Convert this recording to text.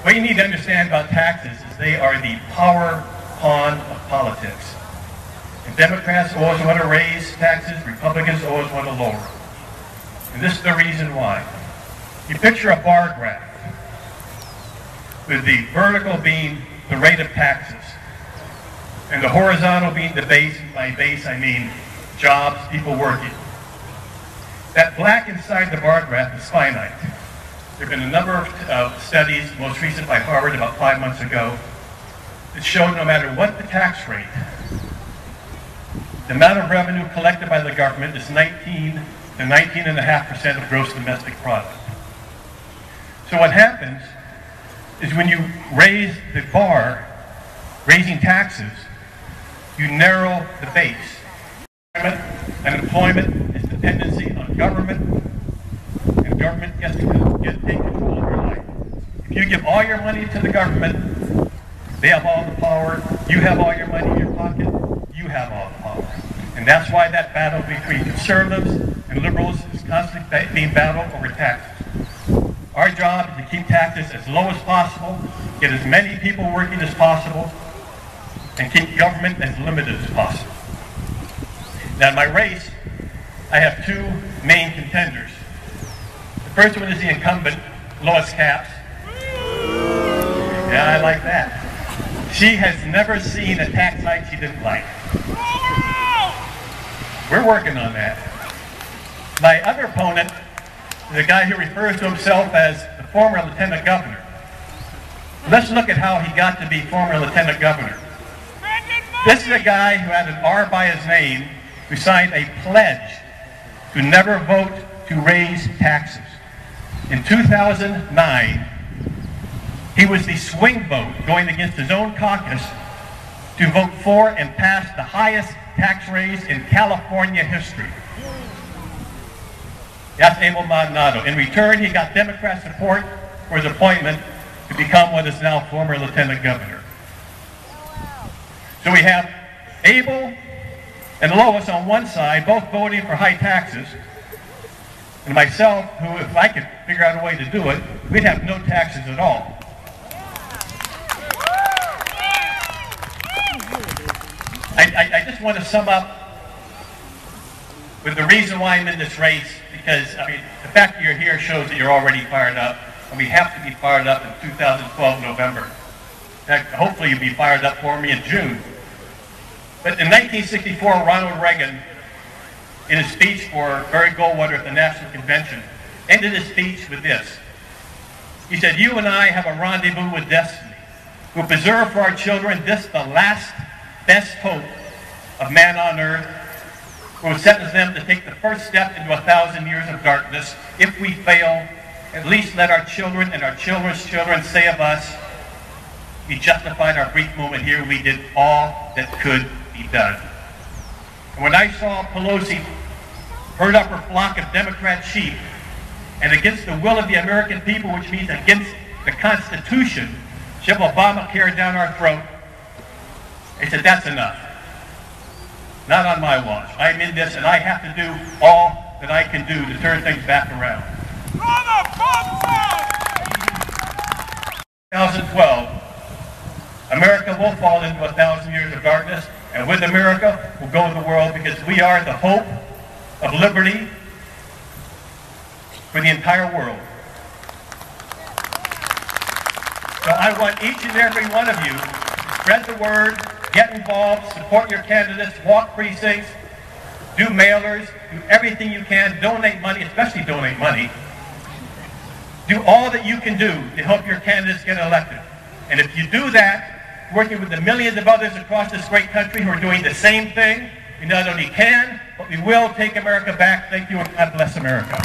What you need to understand about taxes is they are the power pawn of politics. And Democrats always want to raise taxes, Republicans always want to lower them. And this is the reason why. You picture a bar graph with the vertical being the rate of taxes and the horizontal being the base. By base I mean jobs, people working. That black inside the bar graph is finite. There have been a number of studies, most recent by Harvard about 5 months ago, that showed no matter what the tax rate, the amount of revenue collected by the government is 19 to 19.5% of gross domestic product. So what happens is when you raise the bar, raising taxes, you narrow the base. Unemployment is dependency on government, and government gets to take control of your life. If you give all your money to the government, they have all the power. You have all your money in your pocket, you have all the power. And that's why that battle between conservatives and liberals is constantly being battled over taxes. Our job is to keep taxes as low as possible, get as many people working as possible, and keep government as limited as possible. Now in my race, I have two main contenders. The first one is the incumbent, Lois Capps. Yeah, I like that. She has never seen a tax hike she didn't like. We're working on that. My other opponent is a guy who refers to himself as the former lieutenant governor. Let's look at how he got to be former lieutenant governor. This is a guy who had an R by his name, who signed a pledge to never vote to raise taxes. In 2009, he was the swing vote going against his own caucus to vote for and pass the highest tax raise in California history. That's Abel Maldonado. In return, he got Democrat support for his appointment to become what is now former lieutenant governor. So we have Abel and Lois on one side, both voting for high taxes, and myself, who, if I could figure out a way to do it, we'd have no taxes at all. I just want to sum up with the reason why I'm in this race, because, I mean, the fact that you're here shows that you're already fired up, and we have to be fired up in 2012 November. In fact, hopefully you'll be fired up for me in June. But in 1964, Ronald Reagan, in his speech for Barry Goldwater at the National Convention, ended his speech with this. He said, "You and I have a rendezvous with destiny. We'll preserve for our children this, the last best hope of man on earth. We'll sentence them to take the first step into 1,000 years of darkness. If we fail, at least let our children and our children's children say of us, we justified our brief moment here. We did all that could be done." And when I saw Pelosi herd up her flock of Democrat sheep, and against the will of the American people, which means against the Constitution, shove Obamacare down our throat, I said, that's enough. Not on my watch. I'm in this, and I have to do all that I can do to turn things back around. 2012, America will fall into 1,000 years of darkness, and with America will go the world, because we are the hope of liberty for the entire world. So I want each and every one of you to spread the word, get involved, support your candidates, walk precincts, do mailers, do everything you can, donate money, especially donate money. Do all that you can do to help your candidates get elected. And if you do that, working with the millions of others across this great country who are doing the same thing, we not only can, but we will take America back. Thank you, and God bless America.